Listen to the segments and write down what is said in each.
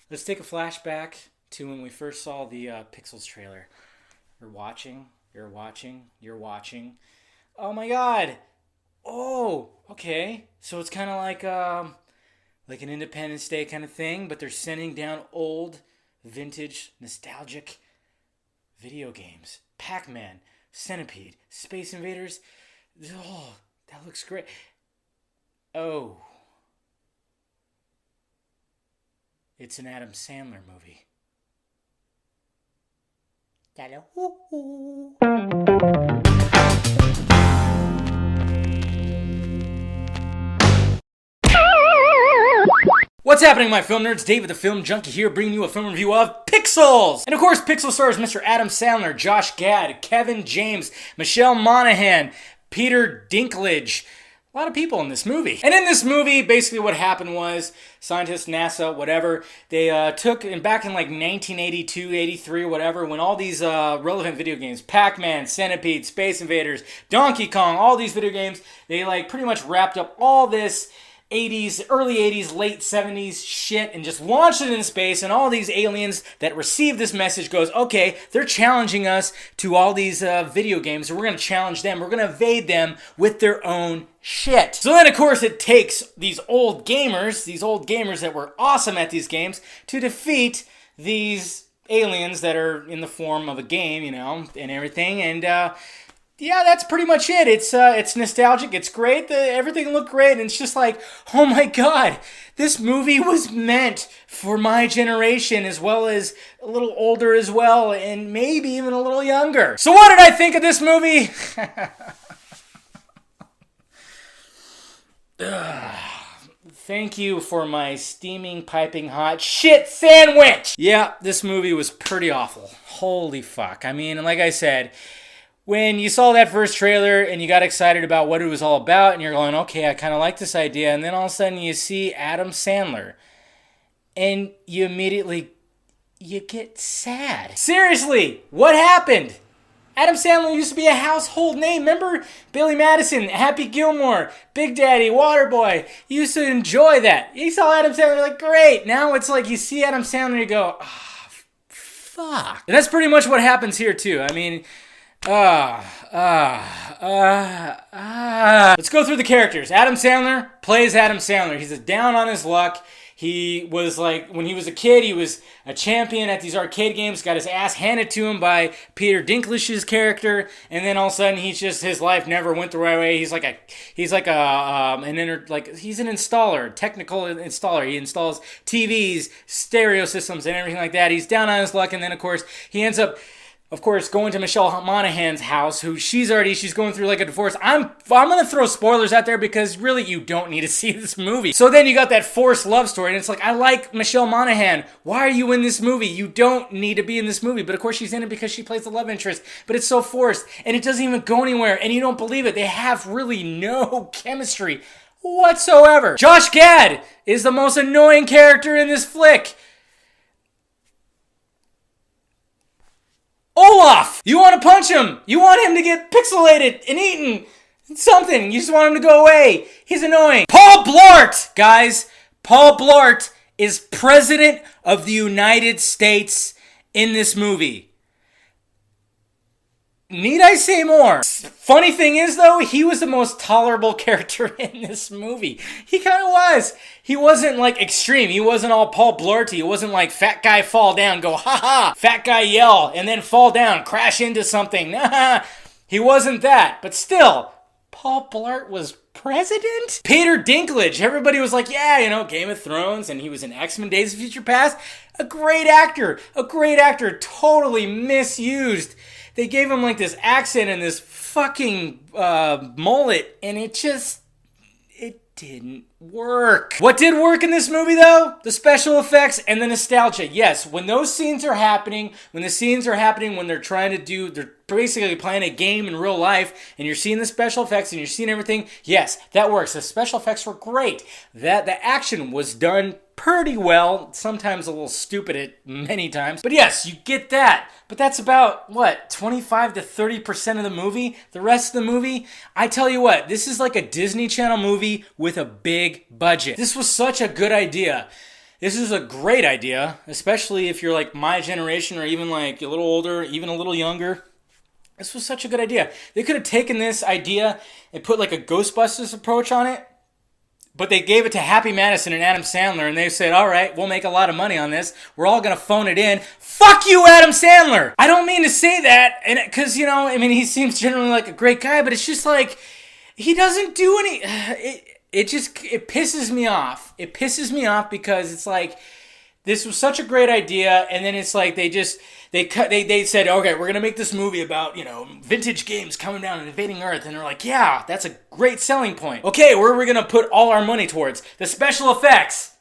Let's take a flashback to when we first saw the Pixels trailer. You're watching. Oh my god! Oh, okay. So it's kind of like an Independence Day kind of thing, but they're sending down old, vintage, nostalgic video games. Pac-Man, Centipede, Space Invaders. Oh, that looks great. Oh, it's an Adam Sandler movie. Hello. What's happening, my film nerds? David the Film Junkie here, bringing you a film review of Pixels! And of course, Pixels stars Mr. Adam Sandler, Josh Gad, Kevin James, Michelle Monaghan, Peter Dinklage. A lot of people in this movie. And in this movie, basically what happened was, scientists, NASA, whatever, they took, and back in like 1982, 83, whatever, when all these relevant video games, Pac-Man, Centipede, Space Invaders, Donkey Kong, all these video games, they like pretty much wrapped up all this 80s, early 80s, late 70s shit and just launched it in space, and all these aliens that receive this message goes, okay, they're challenging us to all these video games, and we're going to challenge them. We're going to evade them with their own shit. So then, of course, it takes these old gamers that were awesome at these games to defeat these aliens that are in the form of a game, you know, and everything, and yeah, that's pretty much it. It's nostalgic. It's great. Everything looked great, and it's just like, oh my god, this movie was meant for my generation, as well as a little older as well, and maybe even a little younger. So what did I think of this movie? Thank you for my steaming, piping hot shit sandwich! Yeah, this movie was pretty awful. Holy fuck. I mean, like I said, when you saw that first trailer and you got excited about what it was all about, and you're going, okay, I kind of like this idea, and then all of a sudden you see Adam Sandler, and you get sad. Seriously, what happened? Adam Sandler used to be a household name. Remember Billy Madison, Happy Gilmore, Big Daddy, Waterboy? You used to enjoy that. You saw Adam Sandler, like, great. Now it's like you see Adam Sandler, you go, ah, fuck. And that's pretty much what happens here, too. I mean, let's go through the characters. Adam Sandler plays Adam Sandler. He's down on his luck. He was like, when he was a kid, he was a champion at these arcade games, got his ass handed to him by Peter Dinklage's character, and then all of a sudden his life never went the right way. He's an installer, technical installer. He installs TVs, stereo systems, and everything like that. He's down on his luck, and then of course he ends up going to Michelle Monaghan's house, who she's going through like a divorce. I'm going to throw spoilers out there because really you don't need to see this movie. So then you got that forced love story, and it's like, I like Michelle Monaghan. Why are you in this movie? You don't need to be in this movie. But of course she's in it because she plays the love interest. But it's so forced, and it doesn't even go anywhere, and you don't believe it. They have really no chemistry whatsoever. Josh Gad is the most annoying character in this flick. Olaf! You want to punch him! You want him to get pixelated and eaten! Something! You just want him to go away! He's annoying! Paul Blart! Guys, Paul Blart is President of the United States in this movie. Need I say more? Funny thing is, though, he was the most tolerable character in this movie. He kind of was. He wasn't, like, extreme. He wasn't all Paul Blart-y. He wasn't like fat guy fall down, go, ha-ha, fat guy yell, and then fall down, crash into something. He wasn't that. But still, Paul Blart was president? Peter Dinklage. Everybody was like, yeah, you know, Game of Thrones, and he was in X-Men Days of Future Past. A great actor. Totally misused. They gave him like this accent and this fucking mullet, and it didn't work. What did work in this movie, though? The special effects and the nostalgia. Yes, when those scenes are happening, when they're trying to do, they're basically playing a game in real life, and you're seeing the special effects and you're seeing everything, yes, that works. The special effects were great. The action was done pretty well, sometimes a little stupid at many times. But yes, you get that. But that's about, 25 to 30% of the movie? The rest of the movie? I tell you what, this is like a Disney Channel movie with a big budget. This was such a good idea. This is a great idea, especially if you're like my generation or even like a little older, even a little younger. This was such a good idea. They could have taken this idea and put like a Ghostbusters approach on it, but they gave it to Happy Madison and Adam Sandler, and they said, all right, we'll make a lot of money on this. We're all going to phone it in. Fuck you, Adam Sandler! I don't mean to say that, because, he seems generally like a great guy, but it's just like, he doesn't do any... It pisses me off. It pisses me off because it's like, this was such a great idea, and then it's like they said, okay, we're gonna make this movie about vintage games coming down and invading Earth, and they're like, yeah, that's a great selling point. Okay, where are we gonna put all our money towards? The special effects.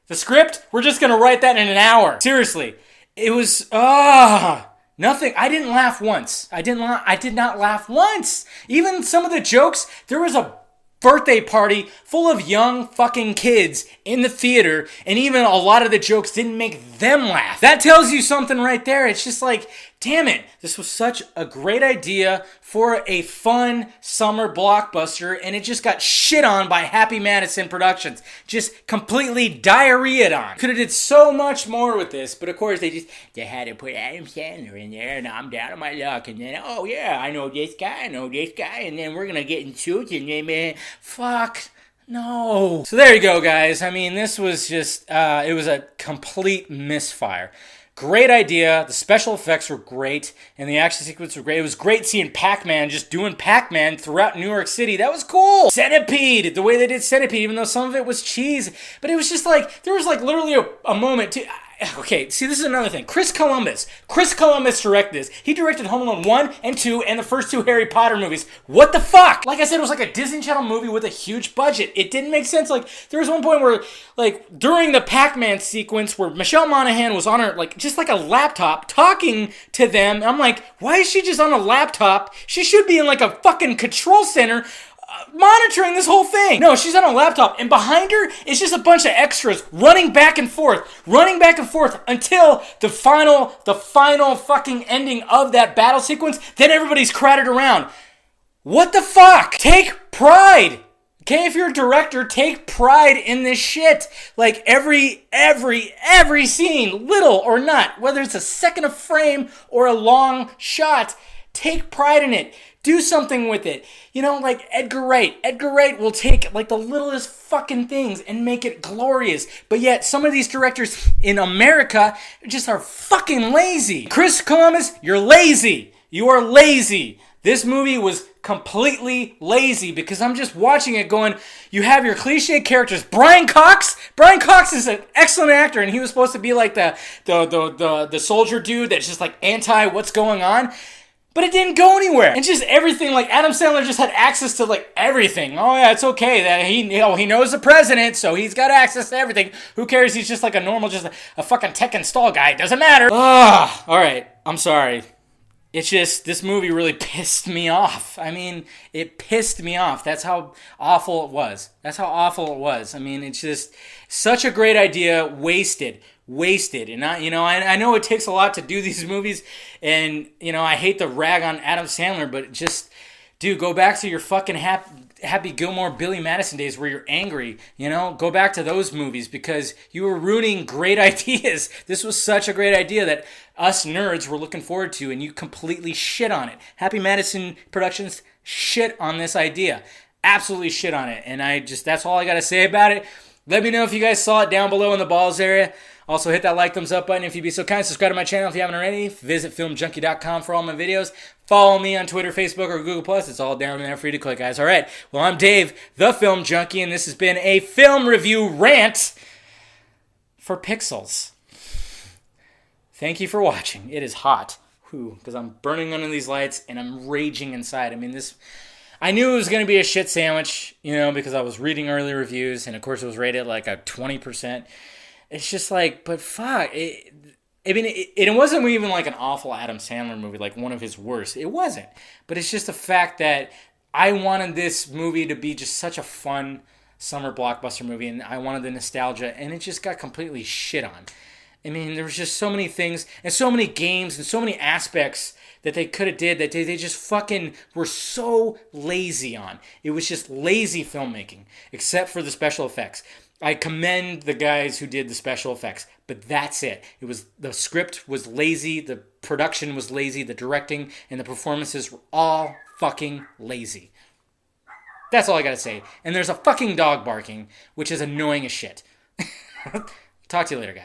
The script, we're just gonna write that in an hour. Seriously, it was nothing. I didn't laugh once. I did not laugh once. Even some of the jokes, there was a birthday party full of young fucking kids in the theater, and even a lot of the jokes didn't make them laugh. That tells you something right there. It's just like, damn it, this was such a great idea for a fun summer blockbuster, and it just got shit on by Happy Madison Productions. Just completely diarrheaed on. Could have did so much more with this, but of course they had to put Adam Sandler in there, and I'm down on my luck, and then, oh yeah, I know this guy, and then we're gonna get in suits, and then, man, fuck. No. So there you go, guys. This was just, it was a complete misfire. Great idea. The special effects were great, and the action sequence were great. It was great seeing Pac-Man just doing Pac-Man throughout New York City. That was cool. Centipede, the way they did Centipede, even though some of it was cheese. But it was just like, there was like literally a moment to... Okay, see, this is another thing. Chris Columbus directed this. He directed Home Alone 1 and 2 and the first 2 Harry Potter movies. What the fuck? Like I said, it was like a Disney Channel movie with a huge budget. It didn't make sense. Like, there was one point where, like, during the Pac-Man sequence where Michelle Monaghan was on her, like, just like a laptop talking to them. I'm like, why is she just on a laptop? She should be in, like, a fucking control center monitoring this whole thing. No, she's on a laptop, and behind her is just a bunch of extras running back and forth until the final fucking ending of that battle sequence. Then everybody's crowded around. What the fuck? Take pride. Okay, if you're a director, take pride in this shit. Like every scene, little or not, whether it's a second of frame or a long shot, take pride in it. Do something with it. Like Edgar Wright. Edgar Wright will take like the littlest fucking things and make it glorious. But yet some of these directors in America just are fucking lazy. Chris Columbus, you're lazy. You are lazy. This movie was completely lazy because I'm just watching it going, you have your cliche characters. Brian Cox is an excellent actor, and he was supposed to be like the soldier dude that's just like anti what's going on. But it didn't go anywhere. And just everything, like Adam Sandler just had access to like everything. Oh yeah, it's okay that he knows the president, so he's got access to everything. Who cares? He's just like a normal, just a fucking tech install guy. It doesn't matter. All right. I'm sorry. It's just, this movie really pissed me off. It pissed me off. That's how awful it was. It's just such a great idea, wasted. And I know it takes a lot to do these movies, and I hate to rag on Adam Sandler, but just, dude, go back to your fucking Happy Gilmore, Billy Madison days where you're angry. Go back to those movies because you were ruining great ideas. This was such a great idea that us nerds were looking forward to, and you completely shit on it. Happy Madison Productions shit on this idea. Absolutely shit on it. And that's all I got to say about it. Let me know if you guys saw it down below in the balls area. Also, hit that like, thumbs up button if you'd be so kind. Subscribe to my channel if you haven't already. Visit filmjunkie.com for all my videos. Follow me on Twitter, Facebook, or Google+. It's all down there for you to click, guys. All right. Well, I'm Dave, the Film Junkie, and this has been a film review rant for Pixels. Thank you for watching. It is hot. Because I'm burning under these lights, and I'm raging inside. I knew it was going to be a shit sandwich, because I was reading early reviews, and of course it was rated like a 20%. It's just like, but fuck. It wasn't even like an awful Adam Sandler movie, like one of his worst. It wasn't. But it's just the fact that I wanted this movie to be just such a fun summer blockbuster movie, and I wanted the nostalgia, and it just got completely shit on. There was just so many things, and so many games, and so many aspects that they could have did that they just fucking were so lazy on. It was just lazy filmmaking, except for the special effects. I commend the guys who did the special effects, but that's it. The script was lazy, the production was lazy, the directing and the performances were all fucking lazy. That's all I gotta say. And there's a fucking dog barking, which is annoying as shit. Talk to you later, guys.